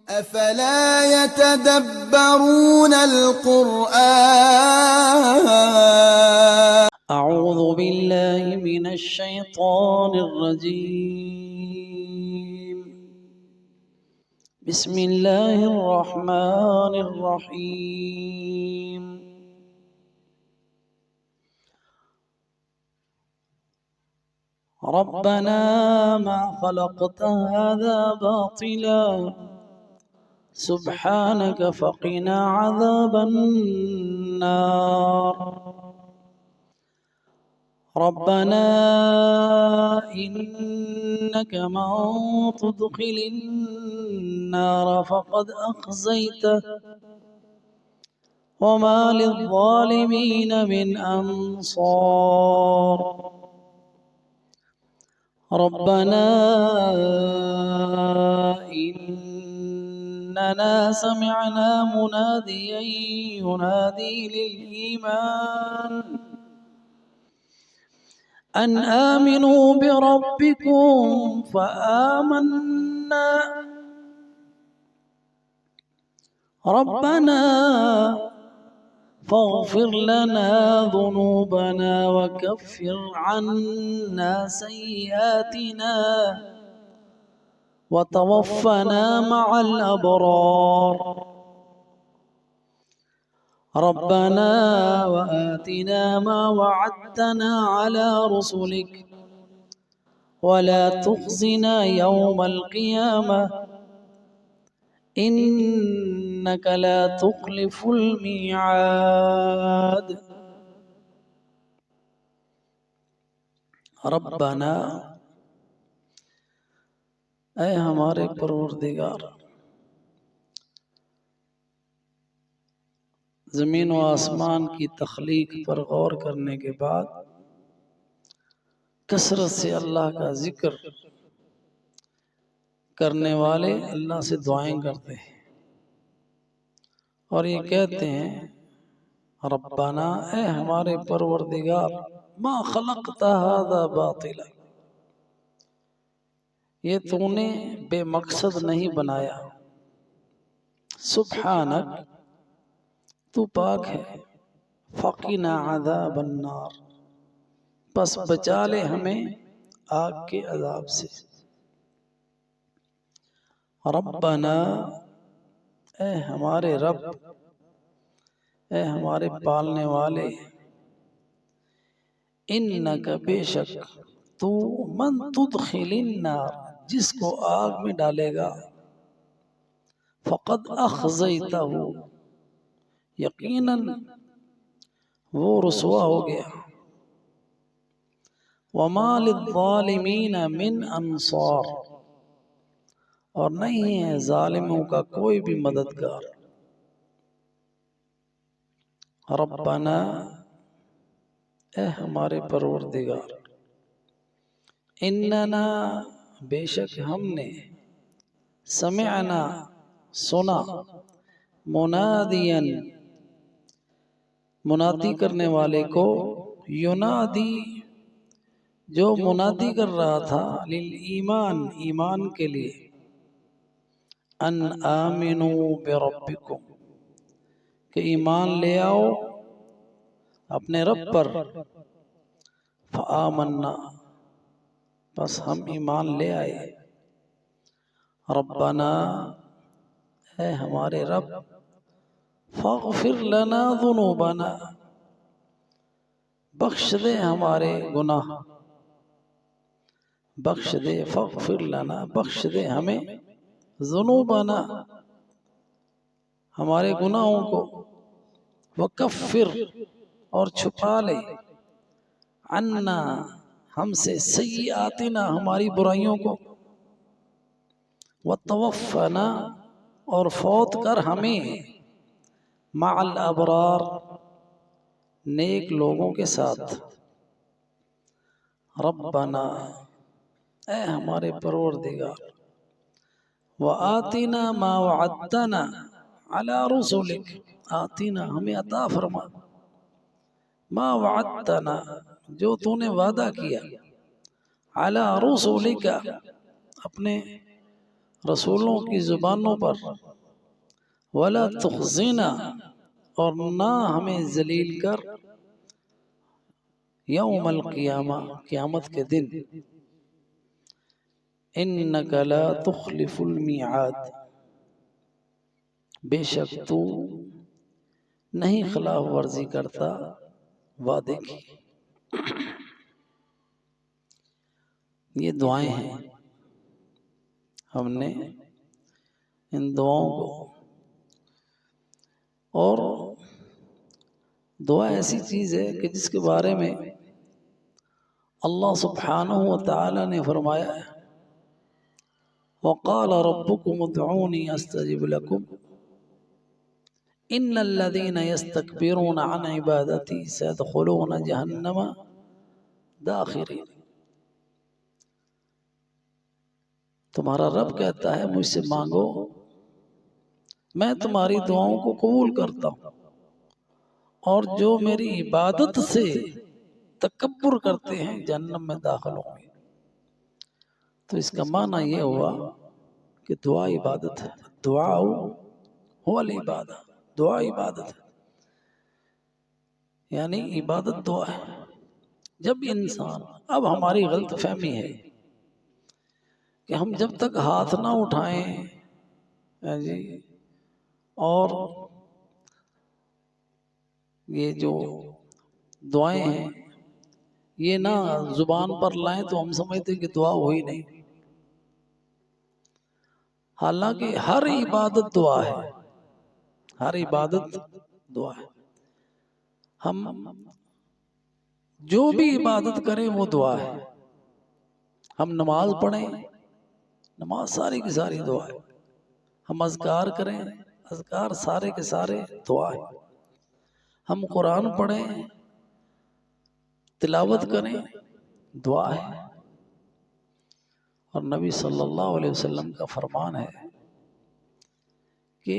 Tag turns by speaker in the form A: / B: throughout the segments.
A: أفلا يتدبرون القرآن.
B: أعوذ بالله من الشيطان الرجيم. بسم الله الرحمن الرحيم. ربنا ما خلقت هذا باطلا سبحانك فقنا عذاب النار. ربنا إنك من تدخل النار فقد أخزيته وما للظالمين من أنصار. ربنا إننا سمعنا مناديا ينادي للإيمان أن آمنوا بربكم فآمنا. ربنا فاغفر لنا ذنوبنا وكفر عنا سيئاتنا وتوفنا مع الأبرار. ربنا وآتنا ما وعدتنا على رسلك ولا تخزنا يوم القيامة إنك لا تخلف الميعاد. ربنا اے ہمارے پروردگار، زمین و آسمان کی تخلیق پر غور کرنے کے بعد کثرت سے اللہ کا ذکر کرنے والے اللہ سے دعائیں کرتے ہیں اور یہ کہتے ہیں ربنا اے ہمارے پروردگار ما خلقت هذا باطلا، یہ تو نے بے مقصد نہیں بنایا، سبحانک تو پاک ہے، فقنا عذاب النار پس بچا لے ہمیں آگ کے عذاب سے۔ ربنا اے ہمارے رب، اے ہمارے پالنے والے، انک بے شک تو من تدخل النار جس کو آگ میں ڈالے گا، فقد اخزیتہ یقیناً وہ رسوا ہو گیا، وما للظالمین من انصار اور نہیں ہے ظالموں کا کوئی بھی مددگار۔ ربنا اے ہمارے پروردگار، اننا بے شک ہم نے، سمعنا سنا، منادیا منادی کرنے والے کو، ینادی جو منادی کر رہا تھا، للایمان ایمان کے لیے، ان آمنوا بربکم کہ ایمان لے آؤ اپنے رب پر، فآمنا بس ہم ایمان لے آئے۔ ربنا اے ہمارے رب، فاغفر لنا ذنوبنا بخش دے ہمارے گناہ، بخش دے، فاغفر لنا بخش دے ہمیں، ذنوبنا ہمارے گناہوں کو، وکفر اور چھپا لے، عنا ہم سے، سیئاتنا ہماری برائیوں کو، وتوفنا اور فوت کر ہمیں، مع الابرار نیک لوگوں کے ساتھ۔ ربنا اے ہمارے پروردگار، وآتنا ما وعدتنا علی رسولک، آتنا ہمیں عطا فرما، ما وعدتنا جو تو نے وعدہ کیا، علی رسولک اپنے رسولوں کی زبانوں پر، ولا تخزنا، اور نہ ہمیں ذلیل کر، یوم القیامہ، قیامت کے دن، انک لا تخلف المیعاد، بے شک تو نہیں خلاف ورزی کرتا وعدے کی۔ یہ دعائیں ہیں، ہم نے ان دعاؤں کو، اور دعا ایسی چیز ہے کہ جس کے بارے میں اللہ سبحانہ و تعالی نے فرمایا ہے، وَقَالَ رَبُّكُمُ ادْعُونِي أَسْتَجِبْ لَكُمْ إِنَّ الَّذِينَ يَسْتَكْبِرُونَ عَنْ عِبَادَتِي سَيَدْخُلُونَ جَهَنَّمَ دَاخِرِينَ۔ تمہارا رب کہتا ہے مجھ سے مانگو، میں تمہاری دعاؤں کو قبول کرتا ہوں، اور جو میری عبادت سے تکبر کرتے ہیں جہنم میں داخل ہوں گے۔ تو اس کا معنی یہ ہوا کہ دعا عبادت ہے، دعا هو العبادہ، دعا عبادت ہے، یعنی عبادت دعا ہے۔ جب انسان، اب ہماری غلط فہمی ہے کہ ہم جب تک ہاتھ نہ اٹھائیں جی، اور یہ جو دعائیں ہیں یہ نہ زبان پر لائیں تو ہم سمجھتے کہ دعا ہوئی نہیں۔ حالانکہ ہر عبادت دعا ہے، ہر عبادت دعا ہے۔ ہم جو بھی عبادت کریں وہ دعا ہے۔ ہم نماز پڑھیں، نماز ساری کی ساری دعا ہے۔ ہم اذکار کریں، اذکار سارے کے سارے دعا ہے۔ ہم قرآن پڑھیں، تلاوت کریں، دعا ہے۔ اور نبی صلی اللہ علیہ وسلم کا فرمان ہے کہ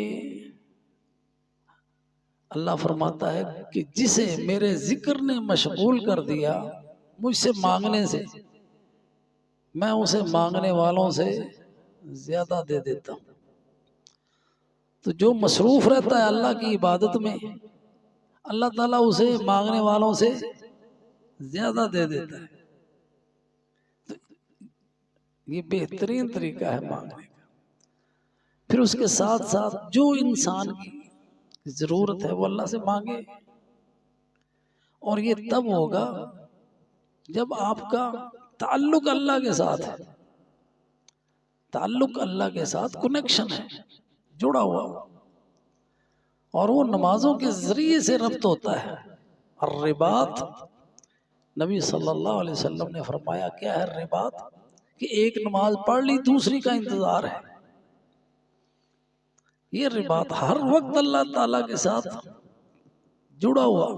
B: اللہ فرماتا ہے کہ جسے میرے ذکر نے مشغول کر دیا مجھ سے مانگنے سے، میں اسے مانگنے والوں سے زیادہ دے دیتا ہوں۔ تو جو مصروف رہتا ہے اللہ کی عبادت میں، اللہ تعالیٰ اسے مانگنے والوں سے زیادہ دے دیتا ہے۔ تو یہ بہترین طریقہ ہے مانگنے کا۔ پھر اس کے ساتھ ساتھ جو انسان کی ضرورت ہے وہ اللہ سے مانگے، اور یہ تب ہوگا جب آپ کا تعلق اللہ کے ساتھ ہے، تعلق اللہ کے ساتھ کنیکشن ہے، جڑا ہوا، اور وہ نمازوں کے ذریعے سے ربط ہوتا ہے۔ الرباط، نبی صلی اللہ علیہ وسلم نے فرمایا کیا ہے الرباط؟ کہ ایک نماز پڑھ لی دوسری کا انتظار ہے۔ یہ رباط ہر وقت اللہ تعالیٰ کے ساتھ جڑا ہوا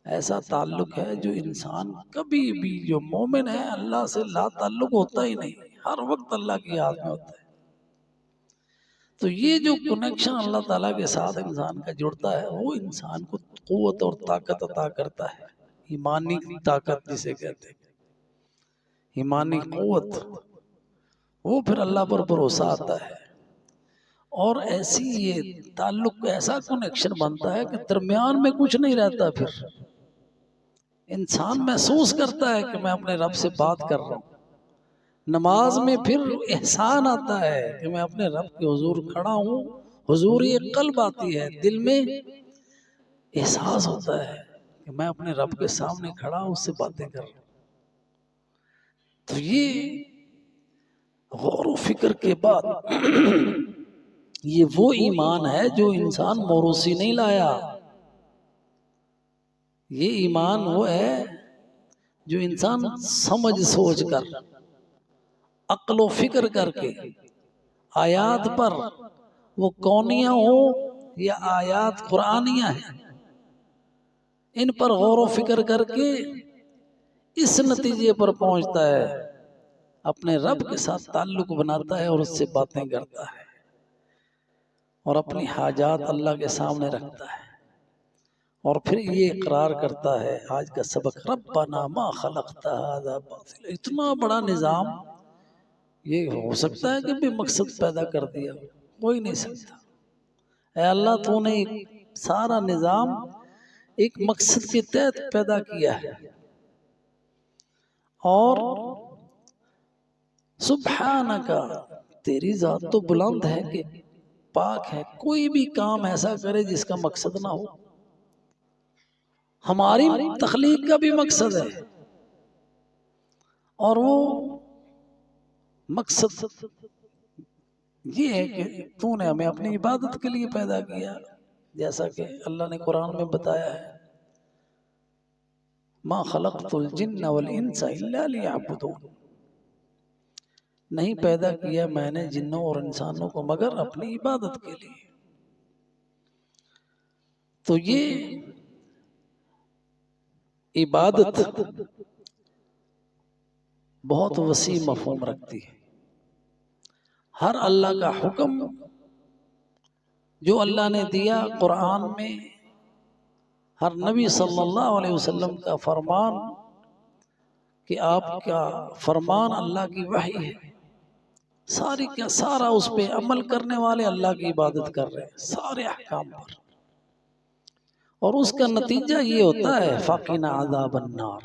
B: ایسا تعلق ہے جو انسان کبھی بھی، جو مومن ہے اللہ سے لا تعلق ہوتا ہی نہیں، ہر وقت اللہ کی یاد میں ہوتا ہے۔ تو یہ جو کنیکشن اللہ تعالیٰ کے ساتھ انسان کا جڑتا ہے وہ انسان کو قوت اور طاقت عطا کرتا ہے، ایمانی طاقت جسے کہتے ہیں، ایمانی قوت۔ وہ پھر اللہ پر بھروسہ آتا ہے، اور ایسی یہ تعلق ایسا کنیکشن بنتا ہے کہ درمیان میں کچھ نہیں رہتا۔ پھر انسان محسوس کرتا ہے کہ میں اپنے رب سے بات کر رہا ہوں۔ نماز میں پھر احسان آتا ہے کہ میں اپنے رب کے حضور کھڑا ہوں، حضور یہ قلب آتی ہے، دل میں احساس ہوتا ہے کہ میں اپنے رب کے سامنے کھڑا ہوں، اس سے باتیں کر رہا ہوں۔ تو یہ غور و فکر کے بعد یہ وہ ایمان ہے جو انسان موروثی نہیں لایا، یہ ایمان وہ ہے جو انسان سمجھ سوچ کر، عقل و فکر کر کے، آیات پر، وہ کونیاں ہوں یا آیات قرآنیاں ہیں، ان پر غور و فکر کر کے اس نتیجے پر پہنچتا ہے، اپنے رب کے ساتھ تعلق بناتا ہے اور اس سے باتیں کرتا ہے، اور اپنی حاجات اللہ کے سامنے رکھتا ہے، اور پھر یہ اقرار کرتا ہے۔ آج کا سبق ربنا ما خلقت ھذا باطلا، اتنا بڑا نظام یہ ہو سکتا ہے کہ بھی مقصد پیدا کر دیا؟ کوئی نہیں سکتا۔ اے اللہ تو نے سارا نظام ایک مقصد کے تحت پیدا کیا ہے، اور سبحانکا تیری ذات تو بلند ہے کہ پاک ہے، کوئی بھی کام ایسا کرے جس کا مقصد نہ ہو۔ ہماری تخلیق کا بھی مقصد ہے، اور وہ مقصد یہ ہے کہ تو نے ہمیں اپنی عبادت کے لیے پیدا کیا، جیسا کہ اللہ نے قرآن میں بتایا ہے، ما خلقت الجن والانس الا لیعبدون، نہیں پیدا کیا میں نے جنوں اور انسانوں کو مگر اپنی عبادت کے لیے۔ تو یہ عبادت بہت وسیع مفہوم رکھتی ہے۔ ہر اللہ کا حکم جو اللہ نے دیا قرآن میں، ہر نبی صلی اللہ علیہ وسلم کا فرمان کہ آپ کا فرمان اللہ کی وحی ہے، ساری کا سارا اس پہ عمل کرنے والے اللہ کی عبادت کر رہے ہیں سارے احکام پر، اور اس کا نتیجہ یہ ہوتا ہے فَقِنَا عَذَابَ النَّارِ۔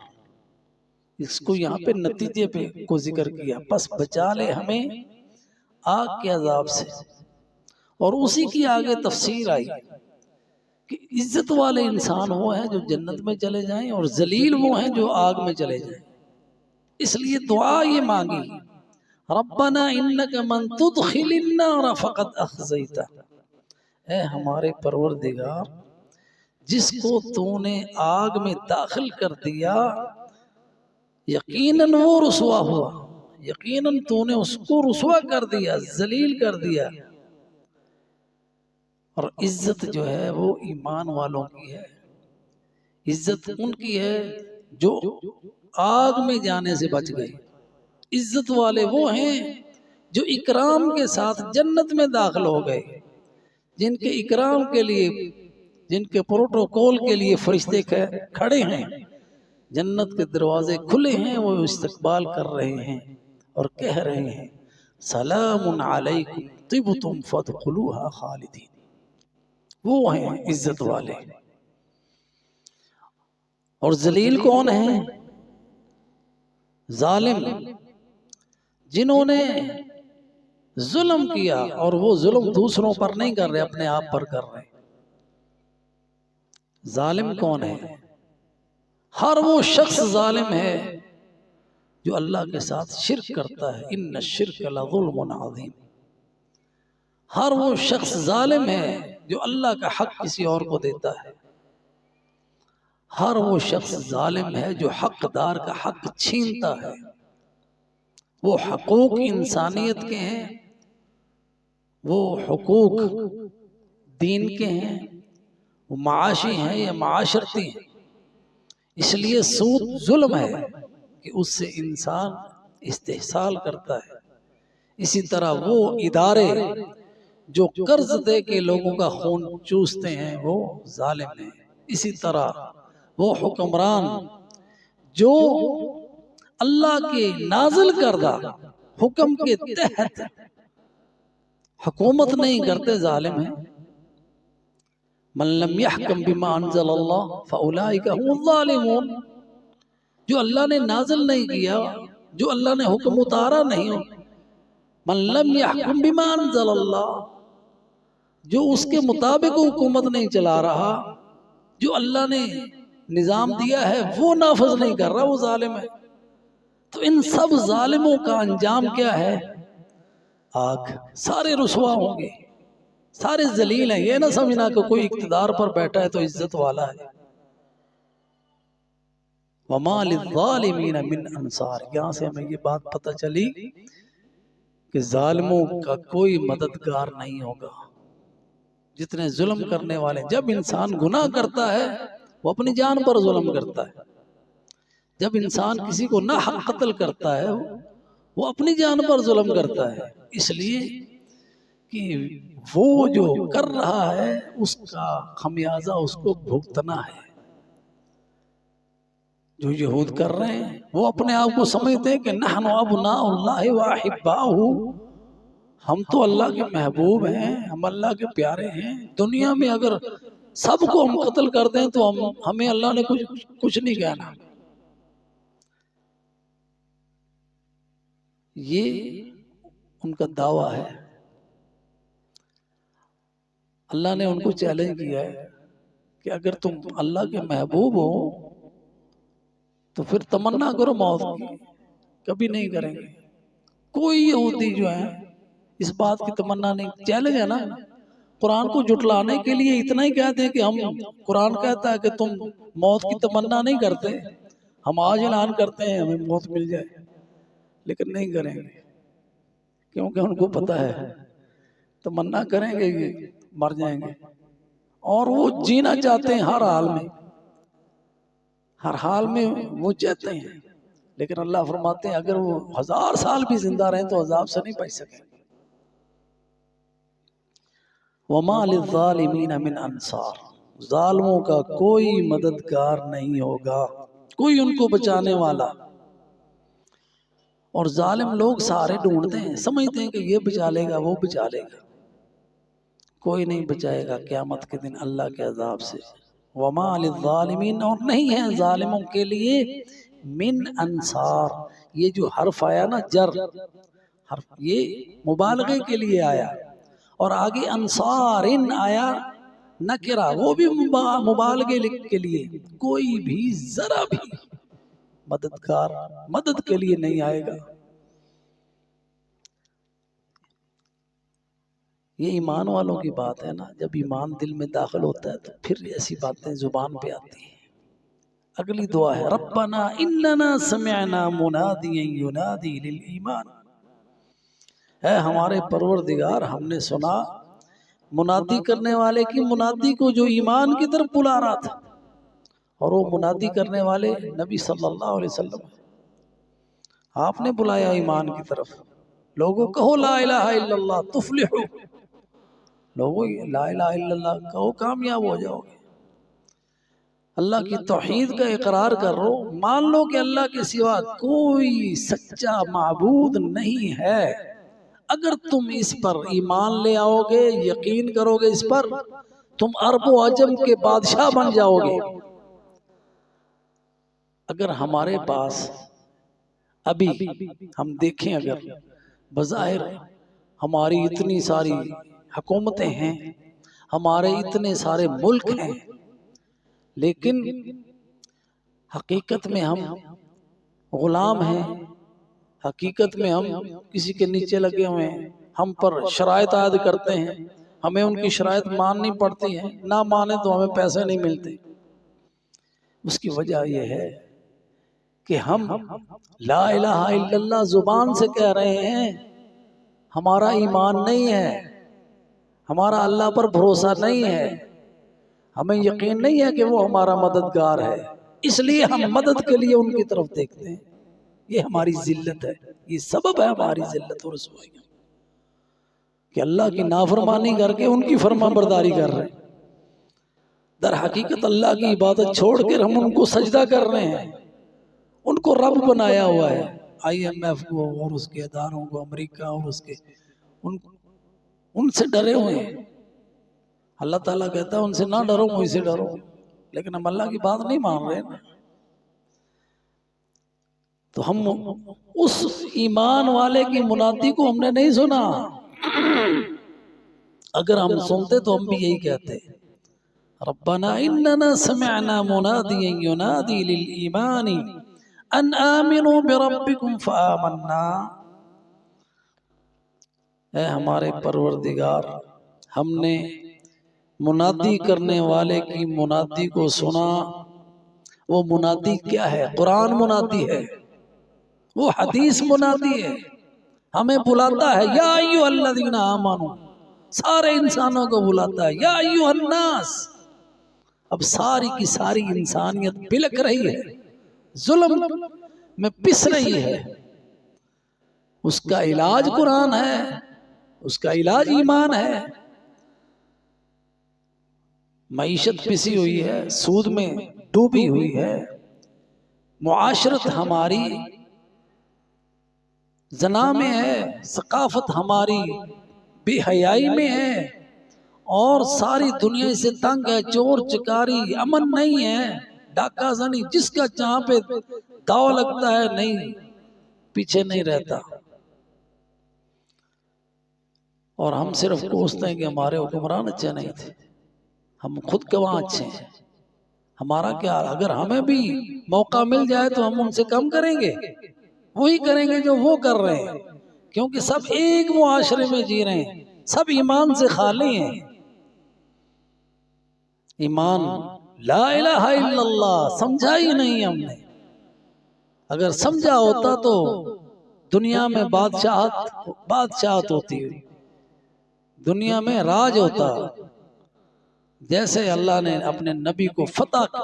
B: اس کو یہاں پہ نتیجے پہ کو ذکر کیا، پس بچا لے ہمیں آگ کے عذاب سے، اور اسی کی آگے تفسیر آئی کہ عزت والے انسان وہ ہیں جو جنت میں چلے جائیں، اور ذلیل وہ ہیں جو آگ میں چلے جائیں۔ اس لیے دعا یہ مانگی، ربنا انک من تدخل النار فقد اخزیتہ، اے ہمارے پروردگار جس کو تو نے آگ میں داخل کر دیا یقیناً وہ رسوا ہوا، یقیناً تو نے اس کو رسوا کر دیا، ذلیل کر دیا۔ اور عزت جو ہے وہ ایمان والوں کی ہے، عزت ان کی ہے جو آگ میں جانے سے بچ گئے۔ عزت والے وہ ہیں جو اکرام کے ساتھ جنت میں داخل ہو گئے، جن کے اکرام کے لیے، جن کے پروٹوکول کے لیے فرشتے کھڑے ہیں، جنت کے دروازے کھلے ہیں، وہ استقبال کر رہے ہیں اور کہہ رہے ہیں سلام علیکم طبتم فادخلوها خالدین۔ وہ ہیں عزت والے۔ اور ذلیل کون ہیں؟ ظالم، جنہوں نے ظلم کیا، اور وہ ظلم دوسروں پر نہیں کر رہے، اپنے آپ پر کر رہے۔ ظالم کون ہے؟ ہر وہ شخص ظالم ہے جو اللہ کے ساتھ شرک کرتا ہے، ان الشرک لظلم عظیم۔ ہر وہ شخص ظالم ہے جو اللہ کا حق کسی اور کو دیتا ہے۔ ہر وہ شخص ظالم ہے جو حقدار کا حق چھینتا ہے۔ وہ حقوق انسانیت کے ہیں، وہ حقوق دین کے ہیں، وہ معاشی ہیں یا معاشرتی ہیں۔ اس لیے سود ظلم ہے کہ اس سے انسان استحصال کرتا ہے۔ اسی طرح وہ ادارے جو قرض دے کے لوگوں کا خون چوستے ہیں وہ ظالم ہیں۔ اسی طرح وہ حکمران جو اللہ کے نازل کردہ حکم کے تحت حکومت نہیں کرتے ظالم ہیں۔ من لم يحكم بما انزل اللہ فاولئک هم الظالمون، جو اللہ نے نازل نہیں کیا، جو اللہ نے حکم اتارا نہیں، من لم يحكم بما انزل اللہ، جو اس کے مطابق حکومت نہیں چلا رہا، جو اللہ نے نظام دیا ہے وہ نافذ نہیں کر رہا، وہ ظالم ہے۔ تو ان سب ظالموں کا انجام کیا ہے؟ آگ۔ سارے رسوا ہوں گے، سارے ذلیل ہیں۔ یہ نہ سمجھنا کہ کوئی اقتدار پر بیٹھا ہے تو عزت والا ہے۔ وَمَا لِلظَّالِمِينَ مِنْ أَنصَارٍ، یہاں سے ہمیں یہ بات پتہ چلی کہ ظالموں کا کوئی مددگار نہیں ہوگا۔ جتنے ظلم کرنے والے، جب انسان گناہ کرتا ہے وہ اپنی جان پر ظلم کرتا ہے۔ جب انسان کسی کو ناحق قتل کرتا ہے وہ اپنی جان پر ظلم کرتا ہے، اس لیے کہ وہ جو کر رہا ہے اس کا خمیازہ اس کو بھگتنا ہے۔ جو یہود کر رہے ہیں وہ اپنے آپ کو سمجھتے ہیں کہ نحن ابناء اللہ واحباؤہ، ہم تو اللہ کے محبوب ہیں، ہم اللہ کے پیارے ہیں، دنیا میں اگر سب کو ہم قتل کر دیں تو ہمیں اللہ نے کچھ نہیں کہنا۔ یہ ان کا دعویٰ ہے۔ اللہ نے ان کو چیلنج کیا ہے کہ اگر تم اللہ کے محبوب ہو تو پھر تمنا کرو موت کی، کبھی نہیں کریں گے۔ کوئی یہودی جو ہے اس بات کی تمنا نہیں، چیلنج ہے نا، قرآن کو جھٹلانے کے لیے اتنا ہی کہتے ہیں کہ ہم، قرآن کہتا ہے کہ تم موت کی تمنا نہیں کرتے، ہم آج اعلان کرتے ہیں ہمیں موت مل جائے، لیکن نہیں کریں گے، کیونکہ ان کو پتہ ہے تمنا کریں گے کہ مر جائیں گے، اور وہ جینا چاہتے ہیں ہر حال میں، ہر حال میں وہ چاہتے ہیں، لیکن اللہ فرماتے ہیں اگر وہ 1000 سال بھی زندہ رہیں تو عذاب سے نہیں بچ سکیں۔ وَمَا لِلظَّالِمِينَ مِنْ أَنصَارٍ، ظالموں کا کوئی مددگار نہیں ہوگا، کوئی ان کو بچانے والا۔ اور ظالم لوگ سارے ڈھونڈتے ہیں، سمجھتے ہیں کہ یہ بچا لے گا، وہ بچا لے گا، کوئی نہیں بچائے گا قیامت کے دن اللہ کے عذاب سے۔ وَمَا لِلظَّالِمِينَ، اور نہیں ہے ظالموں کے لیے، من انصار، یہ جو حرف آیا نا جر حرف، یہ مبالغے کے لیے آیا، اور آگے انصار آیا نکرہ، وہ بھی مبالغے کے لیے، کوئی بھی ذرا بھی مددگار مدد کے لیے نہیں آئے گا۔ یہ ایمان والوں کی بات ہے نا، جب ایمان دل میں داخل ہوتا ہے تو پھر ایسی باتیں زبان پہ آتی ہیں۔ اگلی دعا ہے ربنا اننا سمعنا منادیا ینادی للایمان، اے ہمارے پروردگار ہم نے سنا منادی کرنے والے کی منادی کو جو ایمان کی طرف بلا رہا تھا، اور وہ منادی کرنے والے نبی صلی اللہ علیہ وسلم، آپ نے بلایا ایمان کی طرف، لوگوں کہو لا الہ الا اللہ تفلحو، لوگوں لا الہ الا اللہ کہو کامیاب ہو جاؤ گے، اللہ کی توحید کا اقرار کرو، مان لو کہ اللہ کے سوا کوئی سچا معبود نہیں ہے، اگر تم اس پر ایمان لے آؤ گے، یقین کرو گے اس پر، تم عرب و عجم کے بادشاہ بن جاؤ گے۔ اگر ہمارے پاس ابھی ہم دیکھیں، اگر بظاہر ہماری اتنی ساری حکومتیں ہیں، ہمارے اتنے سارے ملک ہیں، لیکن حقیقت میں ہم غلام ہیں، حقیقت میں ہم کسی کے نیچے لگے ہوئے ہیں، ہم پر شرائط عائد کرتے ہیں، ہمیں ان کی شرائط ماننی پڑتی ہیں، نہ مانے تو ہمیں پیسے نہیں ملتے۔ اس کی وجہ یہ ہے کہ ہم لا الہ الا اللہ زبان سے کہہ رہے ہیں، ہمارا ایمان نہیں ہے، ہمارا اللہ پر بھروسہ نہیں ہے، ہمیں یقین نہیں ہے کہ وہ ہمارا مددگار ہے، اس لیے ہم مدد کے لیے ان کی طرف دیکھتے ہیں۔ یہ ہماری ذلت ہے، یہ سبب ہے ہماری ذلت اور رسوائی کہ اللہ کی نافرمانی کر کے ان کی فرما برداری کر رہے ہیں، در حقیقت اللہ کی عبادت چھوڑ کر ہم ان کو سجدہ کر رہے ہیں، ان کو رب بنایا ہوا ہے، IMF کو اور اس کے اداروں کو، امریکہ اور اس کے، ان سے ڈرے ہوئے ہیں۔ اللہ تعالیٰ کہتا ہے ان سے نہ ڈرو، مجھ سے ڈرو، لیکن ہم اللہ کی بات نہیں مان رہے نا۔ تو ہم اس ایمان والے کی منادی کو ہم نے نہیں سنا، اگر ہم سنتے تو ہم بھی یہی کہتے، ربنا اننا سمعنا منادیا ینادی للایمان ان آمنوا بربکم فآمنا، اے ہمارے پروردگار ہم نے منادی کرنے والے کی منادی کو سنا، وہ منادی کیا ہے؟ قرآن منادی ہے، وہ حدیث منادی ہے، ہمیں بلاتا ہے یا ایھا الذین آمنوا، سارے انسانوں کو بلاتا ہے یا ایھا الناس۔ اب ساری کی ساری انسانیت بلک رہی ہے، ظلم میں پس رہی ہے، اس کا علاج قرآن ہے، اس کا علاج ایمان ہے۔ معیشت پسی ہوئی ہے، سود میں ڈوبی ہوئی ہے، معاشرت ہماری زنا میں ہے، ثقافت ہماری بے حیائی میں ہے، اور ساری دنیا سے تنگ ہے، چور چکاری امن نہیں ہے، ڈاکہ زنی جس کا جہاں پہ داؤ لگتا ہے نہیں پیچھے نہیں رہتا۔ اور ہم صرف کوستے ہیں کہ ہمارے حکمران اچھے نہیں تھے، ہم خود کہاں اچھے ہیں؟ ہمارا کیا؟ اگر ہمیں بھی موقع مل جائے تو ہم ان سے کم کریں گے؟ وہی کریں گے جو وہ کر رہے ہیں، کیونکہ سب ایک معاشرے میں جی رہے ہیں، سب ایمان سے خالی ہیں۔ ایمان لا الہ الا اللہ سمجھا ہی نہیں ہم نے۔ اگر سمجھا ہوتا تو دنیا میں بادشاہت ہوتی، دنیا میں راج ہوتا، جیسے اللہ نے اپنے نبی کو فتح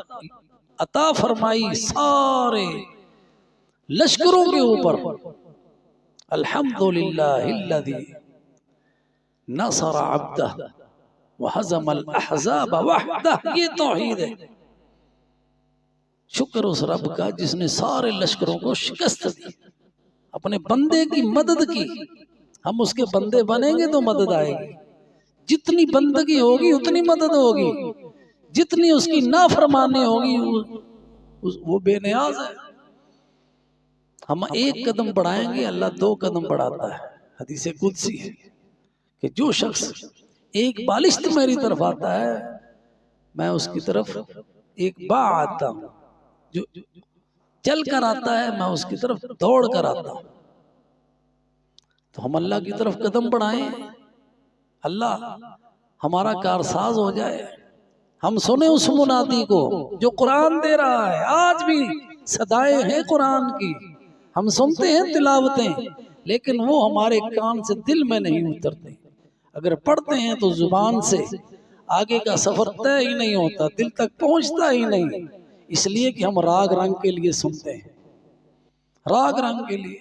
B: عطا فرمائی سارے لشکروں کے اوپر۔ الحمدللہ الذی نصر عبدہ وہزم الاحزاب وحدہ، یہ توحید ہے۔ شکر اس رب کا جس نے سارے لشکروں کو شکست دی، اپنے بندے کی مدد کی۔ ہم اس کے بندے بنیں گے تو مدد آئے گی، جتنی بندگی ہوگی اتنی مدد ہوگی، جتنی اس کی نافرمانی ہوگی وہ بے نیاز ہے۔ ہم ایک قدم بڑھائیں گے، اللہ 2 قدم بڑھاتا ہے۔ حدیث قدسی ہے کہ جو شخص ایک بالشت میری طرف آتا ہے میں اس کی طرف ایک با آتا ہوں، جو چل کر آتا ہے میں اس کی طرف دوڑ کر آتا ہوں۔ تو ہم اللہ کی طرف قدم بڑھائیں، اللہ ہمارا کارساز ہو جائے۔ ہم سنیں اس منادی کو جو قرآن دے رہا ہے، آج بھی صدائیں ہیں قرآن کی، ہم سنتے ہیں تلاوتیں، لیکن وہ ہمارے کان سے دل میں نہیں اترتے۔ اگر پڑھتے ہیں تو زبان سے آگے کا سفر طے ہی نہیں ہوتا، دل تک پہنچتا ہی نہیں، اس لیے کہ ہم راگ رنگ کے لیے سنتے ہیں، راگ رنگ کے لیے۔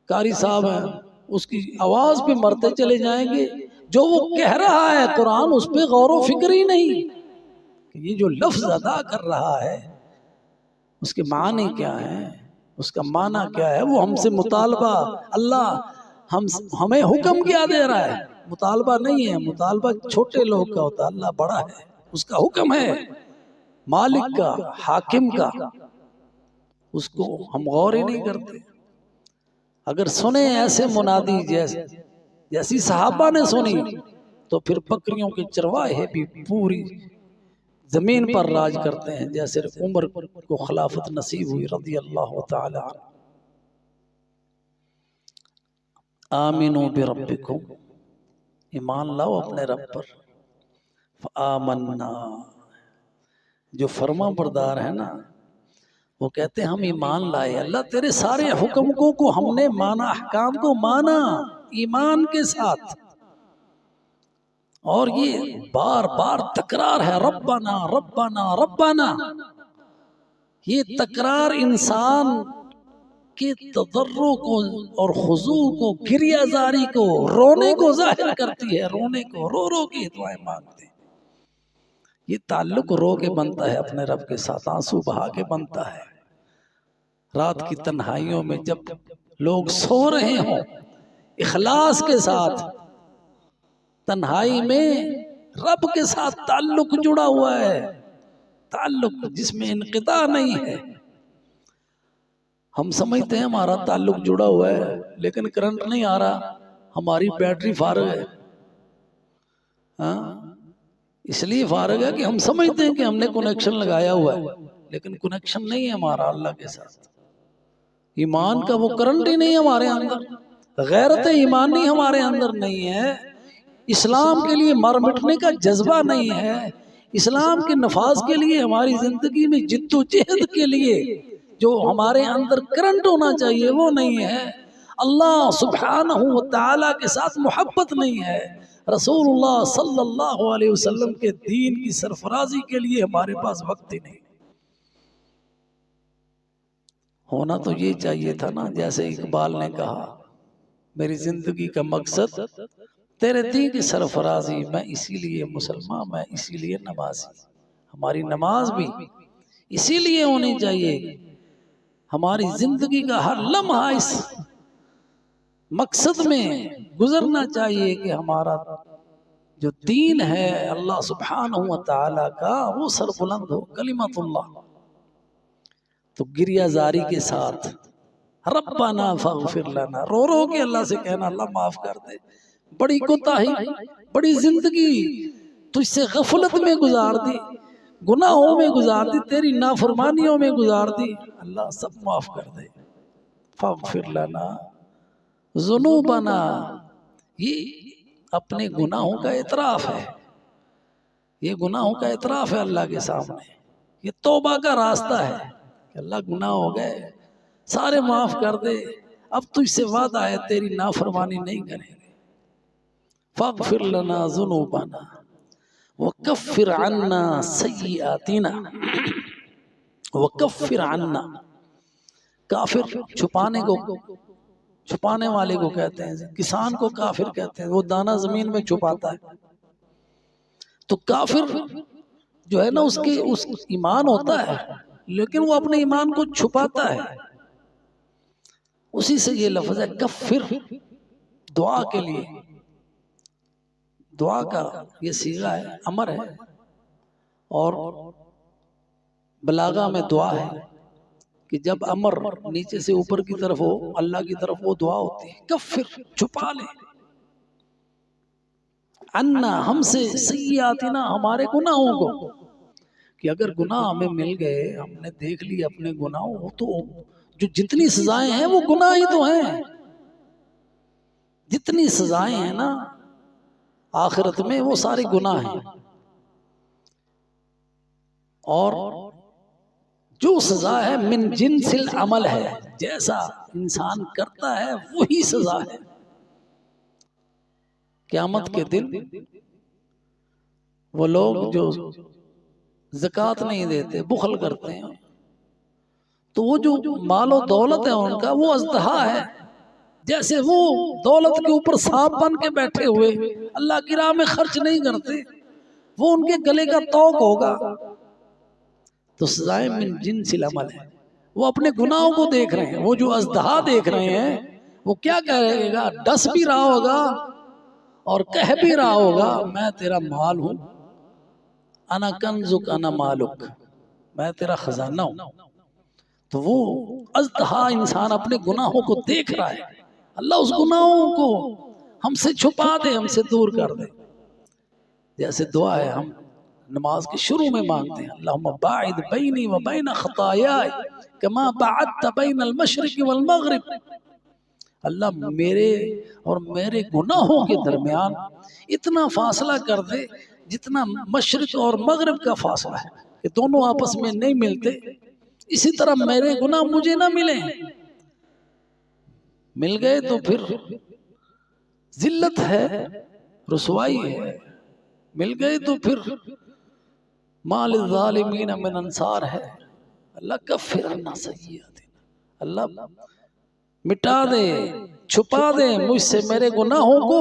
B: قاری صاحب ہیں، اس کی آواز پہ مرتے چلے جائیں گے، جو وہ کہہ رہا ہے قرآن اس پہ غور و فکر ہی نہیں کہ یہ جو لفظ ادا کر رہا ہے اس کے معنی کیا ہیں، اس کا معنی کیا ہے، وہ ہم سے مطالبہ، اللہ ہمیں حکم کیا دے رہا ہے، مطالبہ نہیں ہے، مطالبہ چھوٹے لوگ کا ہوتا ہے، اللہ بڑا ہے، اس کا حکم ہے مالک کا، حاکم کا، اس کو ہم غور ہی نہیں کرتے۔ اگر سنیں ایسے منادی جیسی صحابہ نے سنی تو پھر بکریوں کے چرواہے بھی پوری زمین پر راج کرتے ہیں، جیسے عمر کو خلافت نصیب ہوئی رضی اللہ تعالی عنہ۔ آمنوا بربکم، ایمان لاؤ اپنے رب پر، فآمنا، جو فرما بردار ہے نا وہ کہتے ہیں ہم ایمان لائے، اللہ تیرے سارے حکموں کو ہم نے مانا، احکام کو مانا ایمان کے ساتھ۔ اور یہ بار بار تکرار ہے، ربنا ربنا ربنا، یہ تکرار انسان کے تضرع کو اور خضوع کو، گریہ زاری کو، رونے کو ظاہر کرتی ہے، رونے کو، رو رو کے دعائیں مانگتے ہیں۔ یہ تعلق رو کے بنتا ہے اپنے رب کے ساتھ، آنسو بہا کے بنتا ہے۔ رات کی تنہائیوں میں جب لوگ سو رہے ہوں اخلاص کے ساتھ، تنہائی میں رب کے ساتھ تعلق جڑا ہوا ہے، تعلق جس میں انقطاع نہیں ہے۔ ہم سمجھتے ہیں ہمارا تعلق جڑا ہوا ہے لیکن کرنٹ نہیں آ رہا، ہماری بیٹری فارغ ہے۔ اس لیے فارغ ہے کہ ہم سمجھتے ہیں کہ ہم نے کنیکشن لگایا ہوا ہے، لیکن کنیکشن نہیں ہے ہمارا اللہ کے ساتھ۔ ایمان کا وہ کرنٹ ہی نہیں ہمارے اندر، غیرت ایمانی ہمارے اندر نہیں ہے، اسلام کے لیے مر مٹنے کا جذبہ نہیں ہے، اسلام کے نفاذ کے لیے ہماری زندگی میں جد و جہد کے لیے جو ہمارے اندر کرنٹ ہونا چاہیے وہ نہیں ہے، اللہ سبحانہ و تعالیٰ کے ساتھ محبت نہیں ہے، رسول اللہ صلی اللہ علیہ وسلم کے دین کی سرفرازی کے لیے ہمارے پاس وقت ہی نہیں۔ ہونا تو یہ چاہیے تھا نا، جیسے اقبال نے کہا میری زندگی کا مقصد تیرے دین کی سرفرازی، میں اسی لیے مسلمان، میں اسی لیے نمازی۔ ہماری نماز بھی اسی لیے ہونی چاہیے ہماری زندگی کا ہر لمحہ اس مقصد میں گزرنا چاہیے کہ ہمارا جو دین ہے اللہ سبحانہ و تعالی کا وہ سربلند ہو، کلمت اللہ۔ تو گریہ زاری کے ساتھ ربنا فاغفر لنا، رو رو کے اللہ سے کہنا اللہ معاف کر دے، بڑی کوتاہی، بڑی زندگی تجھ سے غفلت میں گزار دی، گناہوں میں گزار دی، تیری نافرمانیوں میں گزار دی، اللہ سب معاف کر دے۔ فاغفر لنا ذنوبنا، یہ اپنے گناہوں کا اعتراف ہے، یہ گناہوں کا اعتراف ہے اللہ کے سامنے، یہ توبہ کا راستہ ہے کہ اللہ گناہ ہو گئے سارے معاف کر دے، اب تجھ سے وعدہ ہے تیری نافرمانی نہیں کریں گے۔ فاغفر لنا ذنوبنا وکفر عنا سیئاتنا، وکفر عنا، کافر چھپانے والے کو کہتے ہیں، کسان کو کافر کہتے ہیں، وہ دانہ زمین میں چھپاتا ہے۔ تو کافر جو ہے نا اس ایمان ہوتا ہے لیکن وہ اپنے ایمان کو چھپاتا ہے، اسی سے یہ لفظ ہے کفر، دعا کے لیے، دعا کا یہ صیغہ ہے، امر ہے، اور بلاغہ میں دعا ہے کہ جب امر نیچے سے اوپر کی طرف ہو اللہ کی طرف وہ دعا ہوتی ہے، کفر، چھپا لے، عنا، ہم سے، سیئاتنا، ہمارے گناہوں کو، کہ اگر گناہ ہمیں مل گئے، ہم نے دیکھ لی اپنے گناہوں، تو جو جتنی سزائیں ہیں وہ گناہ ہی تو ہیں، جتنی سزائیں ہیں نا آخرت میں وہ سارے گناہ ہیں، اور جو سزا ہے من جنس العمل ہے، جیسا انسان کرتا ہے وہی سزا ہے۔ قیامت کے دن وہ لوگ جو زکوٰۃ نہیں دیتے، بخل کرتے ہیں، تو وہ جو مال و دولت ہے ان کا وہ اژدہا ہے، جیسے وہ دولت کے اوپر سانپ بن کے بیٹھے ہوئے اللہ کی راہ میں خرچ نہیں کرتے، وہ ان کے گلے کا طوق ہوگا۔ تو سزائیں من جنس العمل ہے، وہ اپنے گناہوں کو دیکھ رہے ہیں، وہ جو اژدہا دیکھ رہے ہیں وہ کیا کہے گا، ڈس بھی رہا ہوگا اور کہہ بھی رہا ہوگا میں تیرا مال ہوں، انا کنزک انا مالک، میں تیرا خزانہ ہوں۔ تو وہ اژدہا انسان اپنے گناہوں کو دیکھ رہا ہے، اللہ اس گناہوں کو ہم سے چھپا دے، ہم سے دور کر دے۔ جیسے دعا ہے ہم نماز کے شروع میں مانگتے ہیں، اللہم باعد بینی و بین خطایائی کما باعدت بین المشرق والمغرب، اللہ میرے اور میرے گناہوں کے درمیان اتنا فاصلہ کر دے جتنا مشرق اور مغرب کا فاصلہ ہے، کہ دونوں آپس میں نہیں ملتے، اسی طرح میرے گناہ مجھے نہ ملیں، مل گئے تو پھر ذلت ہے، رسوائی ہے، مل گئے تو پھر ما للظالمین من انصار ہے۔ اللہ کفر عنا سیئاتنا، اللہ مٹا دے، چھپا دے مجھ سے میرے گناہوں کو،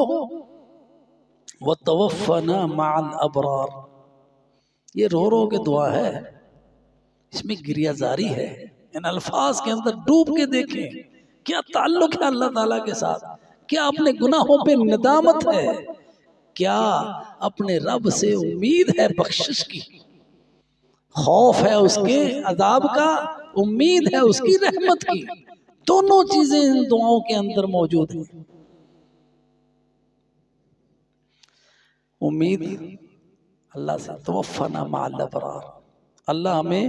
B: وتوفنا مع الابرار، یہ رو رو کے دعا ہے، اس میں گریہ زاری ہے، ان الفاظ کے اندر ڈوب کے دیکھیں کیا تعلق ہے اللہ تعالیٰ کے ساتھ، کیا اپنے گناہوں پہ ندامت ہے، کیا اپنے رب سے امید ہے بخشش کی، خوف ہے اس کے عذاب کا، امید ہے اس کی رحمت کی، دونوں چیزیں ان دعاؤں کے اندر موجود ہیں۔ امید اللہ سے، توفنا مع الابرار، اللہ ہمیں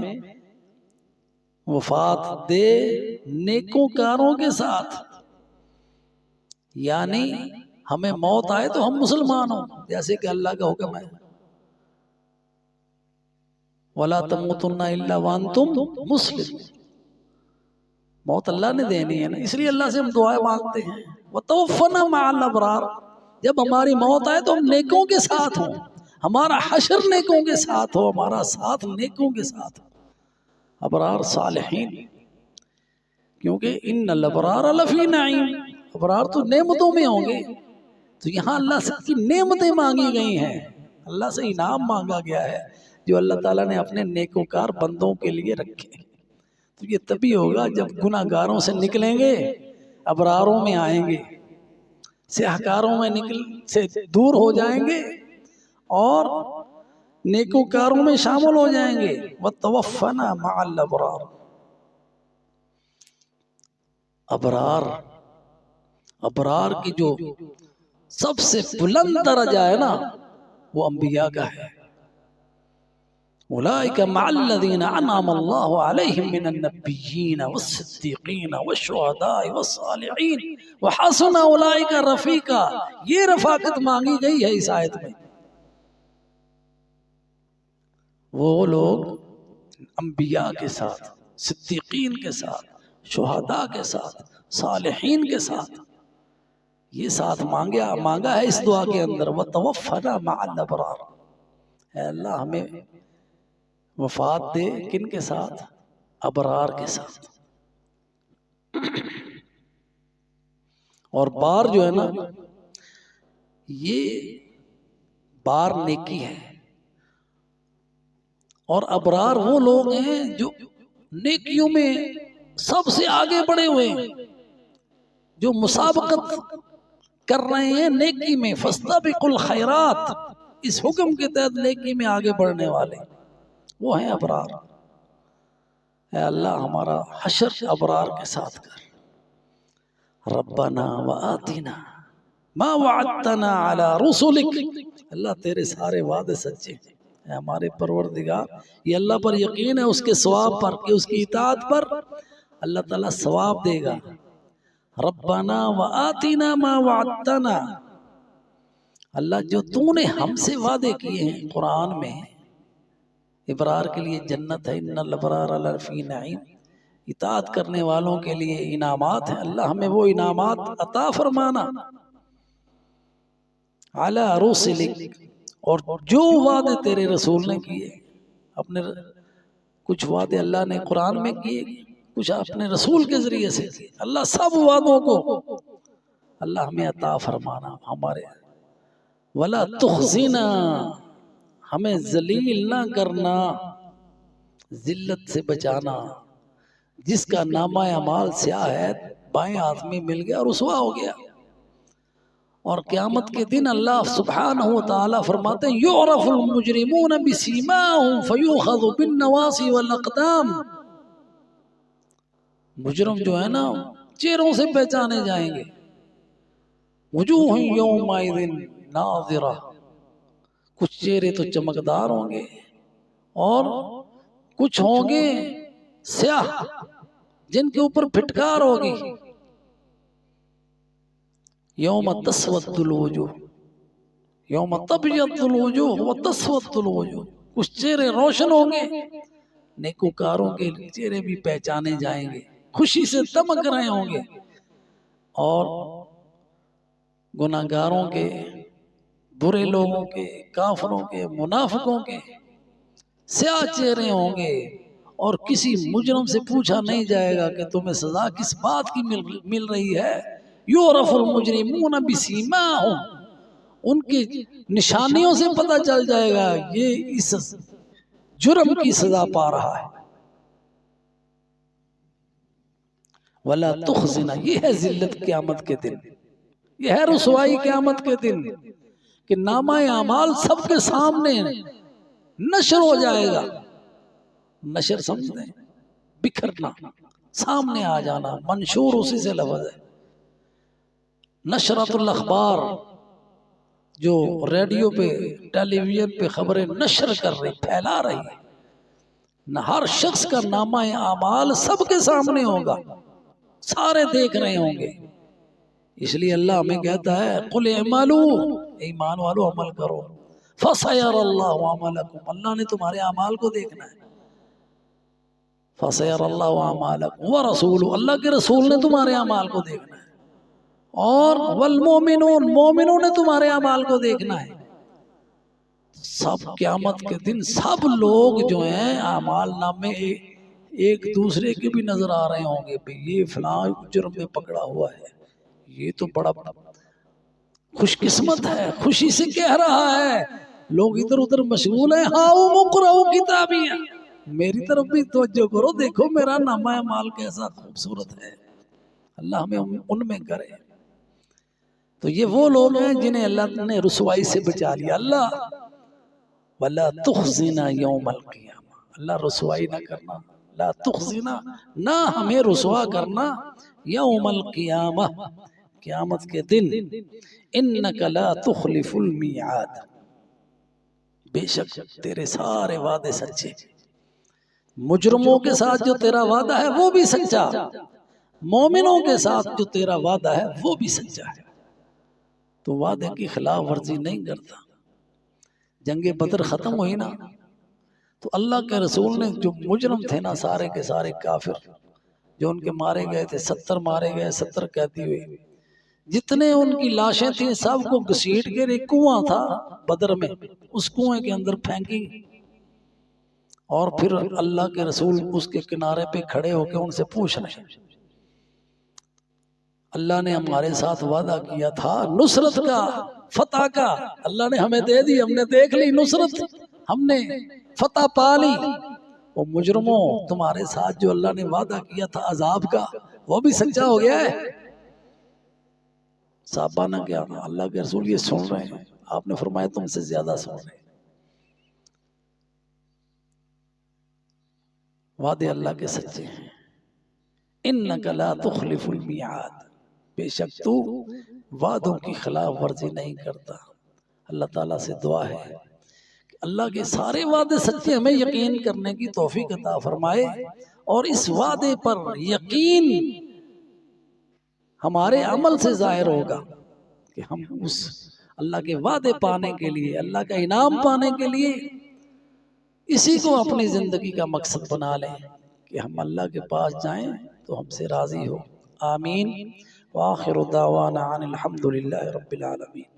B: وفات دے نیکوں کاروں کے ساتھ، یعنی ہمیں موت آئے تو ہم مسلمان ہوں، جیسے کہ اللہ کا حکم ہے وَلَا تَمُوتُنَّ إِلَّا وَأَنْتُمْ مُسْلِمُونَ، موت اللہ نے دینی ہے نا، اس لیے اللہ سے ہم دعائیں مانگتے ہیں، وَتَوَفَّنَا مَعَ الْأَبْرَارِ، جب ہماری موت آئے تو ہم نیکوں کے ساتھ ہوں، ہمارا حشر نیکوں کے ساتھ ہو، ہمارا ساتھ نیکوں کے ساتھ ہو، ابرار صالحین، کیونکہ ان الابرار لفی نعیم، ابرار تو نعمتوں میں ہوں گے، تو یہاں اللہ سے کی نعمتیں مانگی گئی ہیں، اللہ سے انعام مانگا گیا ہے جو اللہ تعالیٰ نے اپنے نیکوکار بندوں کے لیے رکھے، تو یہ تبھی ہوگا جب گناہ گاروں سے نکلیں گے، ابراروں میں آئیں گے، سیاہکاروں میں سے دور ہو جائیں گے اور نیکوکاروں میں شامل ہو جائیں گے۔ وَتَوَفَّنَا مَعَ الْأَبْرَارِ، ابرار کی جو سب سے بلند درجہ ہے نا وہ انبیاء کا ہے۔ اولئک مع الذین انعم اللہ علیہم من النبیین والصدیقین والشہداء والصالحین وحسن اولئک رفیقا، یہ رفاقت مانگی گئی ہے اس آیت میں۔ وہ لوگ انبیاء کے ساتھ، صدیقین کے ساتھ، شہداء کے ساتھ، صالحین کے ساتھ، یہ ساتھ مانگا ہے اس دعا کے اندر، وَتَوَفَّنَا مَعَ الْأَبْرَارِ، اے اللہ ہمیں وفات دے کن کے ساتھ؟ ابرار کے ساتھ۔ اور بار جو ہے نا یہ بار نیکی ہے، اور ابرار وہ لوگ ہیں جو نیکیوں میں سب سے آگے بڑھے ہوئے ہیں، جو مسابقت کر رہے ہیں نیکی میں، فاستبقوا الخیرات، اس حکم کے تحت نیکی میں آگے بڑھنے والے وہ ہیں ابرار۔ اے اللہ ہمارا حشر ابرار کے ساتھ کر۔ ربنا وآتنا ما وعدتنا علی رسلک، اللہ تیرے سارے وعدے سچے ہیں، اے ہمارے پروردگار، یہ اللہ پر یقین ہے، اس کے ثواب پر، کہ اس کی اطاعت پر اللہ تعالیٰ ثواب دے گا۔ ربنا وآتنا ما وعدتنا، اللہ جو تو نے ہم سے وعدے کیے ہیں قرآن میں، ابرار کے لیے جنت ہے، ان الابرار لفی نعیم، اطاعت کرنے والوں کے لیے انعامات ہیں، اللہ ہمیں وہ انعامات عطا فرمانا۔ علی رسلک، اور جو وعدے تیرے رسول نے کیے، اپنے کچھ وعدے اللہ نے قرآن میں کیے، کچھ اپنے رسول کے ذریعے سے کیے، اللہ سب وعدوں کو اللہ ہمیں عطا فرمانا ہمارے۔ ولا تخزنا، ہمیں ذلیل نہ کرنا، ذلت سے بچانا، جس کا نامہ اعمال سیاہ ہے بائیں ہاتھ میں مل گیا اور رسوا ہو گیا۔ اور قیامت کے دن اللہ سبحانہ وتعالی فرماتے ہیں یعرف المجرمون بسیماہم فیؤخذ بالنواصی والاقدام، مجرم جو ہے نا چہروں سے پہچانے جائیں گے۔ وجوہ یومئذ ناظرہ، کچھ چہرے تو چمکدار ہوں گے اور کچھ ہوں گے سیاہ جن کے اوپر پھٹکار ہوگی۔ یوم تسود الوجوہ، یوم تبیض الوجوہ وتسود الوجوہ، کچھ چہرے روشن ہوں گے، نیکوکاروں کے چہرے بھی پہچانے جائیں گے، خوشی سے دمک رہے ہوں گے، اور گناہگاروں کے، برے لوگوں کے، کافروں کے، منافقوں کے سیاہ چہرے ہوں گے، اور کسی مجرم سے پوچھا نہیں جائے گا کہ تمہیں سزا کس بات کی مل رہی ہے۔ یعرف المجرمون بسیماہم، ان کی نشانیوں سے پتہ چل جائے گا یہ اس جرم کی سزا پا رہا ہے۔ ولا تخزنا، یہ ہے ذلت قیامت کے دن، یہ ہے رسوائی قیامت کے دن، کہ نامہ اعمال سب کے سامنے نشر ہو جائے گا۔ نشر سمجھتے ہیں بکھرنا، سامنے آ جانا، منشور اسی سے لفظ ہے۔ نشرت الاخبار، جو ریڈیو پہ ٹیلی ویژن پہ خبریں نشر کر رہی، پھیلا رہی ہے، ہر شخص کا نامہ اعمال سب کے سامنے ہوگا، سارے دیکھ رہے ہوں گے۔ اس لیے اللہ ہمیں کہتا ہے قل اعملوا، ایمان والو عمل کرو، فسیر اللہ اعمالکم، اللہ نے تمہارے اعمال کو دیکھنا ہے۔ فسیر اللہ اعمالکم ورسولہ، اللہ کے رسول نے تمہارے اعمال کو دیکھنا ہے، اور والمؤمنون، مومنوں نے تمہارے اعمال کو دیکھنا ہے۔ سب قیامت کے دن سب لوگ جو ہیں اعمال نامے ایک دوسرے کے بھی نظر آ رہے ہوں گے، یہ فلاں جرم میں پکڑا ہوا ہے، یہ تو بڑا خوش قسمت ہے، خوشی سے کہہ رہا ہے۔ لوگ ادھر ادھر مشغول ہیں، ہاؤ مقرؤ کتابیہ، میری طرف بھی توجہ کرو، دیکھو میرا نامہ اعمال کیسا خوبصورت ہے، اللہ ہمیں ان میں کرے۔ تو یہ وہ لوگ ہیں جنہیں اللہ نے رسوائی سے بچا لیا۔ اللہ وَلَا تُخْزِنَا يَوْمَ الْقِيَامَةِ، اللہ رسوائی نہ کرنا، لا تخزنا، نہ ہمیں رسوا کرنا، یوم القیامہ، قیامت کے دن، انک لا تخلف المیعاد، بے شک تیرے سارے وعدے سچے، مجرموں کے ساتھ جو تیرا وعدہ ہے وہ بھی سچا، مومنوں کے ساتھ جو تیرا وعدہ ہے وہ بھی سچا ہے، تو وعدے کی خلاف ورزی نہیں کرتا۔ جنگ بدر ختم ہوئی نا، تو اللہ کے رسول نے جو مجرم تھے نا سارے کے سارے کافر، جو ان کے مارے گئے تھے، 70 مارے گئے، 70 قیدی ہوئے، جتنے ان کی لاشیں تھیں سب کو گھسیٹ کے، ایک کنواں تھا بدر میں، اس کنویں کے اندر پھینکی، اور پھر اللہ کے رسول اس کے کنارے پہ کھڑے ہو کے ان سے پوچھ رہے ہیں، اللہ نے ہمارے ساتھ وعدہ کیا تھا نصرت کا، فتح کا، اللہ نے ہمیں دے دی، ہم نے دیکھ لی نصرت، ہم نے فتح پا لی، وہ مجرموں تمہارے ساتھ جو اللہ نے وعدہ کیا تھا عذاب کا وہ بھی سچا ہو گیا ہے۔ صحابہ نے کیا، اللہ کے رسول یہ سن رہے ہیں، آپ نے فرمایا تم سے زیادہ سن رہے ہیں، وعدے اللہ کے سچے ہیں، انک لا تخلف المیعاد، بے شک تو وعدوں کی خلاف ورزی نہیں کرتا۔ اللہ تعالیٰ سے دعا ہے کہ اللہ کے سارے وعدے سچے، ہمیں یقین کرنے کی توفیق عطا فرمائے، اور اس وعدے پر یقین ہمارے عمل سے ظاہر ہوگا کہ ہم اس اللہ کے وعدے پانے کے لیے، اللہ کا انعام پانے کے لیے اسی کو اپنی زندگی کا مقصد بنا لیں کہ ہم اللہ کے پاس جائیں تو ہم سے راضی ہو۔ آمین۔ وآخر دعوانا عن الحمد للہ رب العالمین۔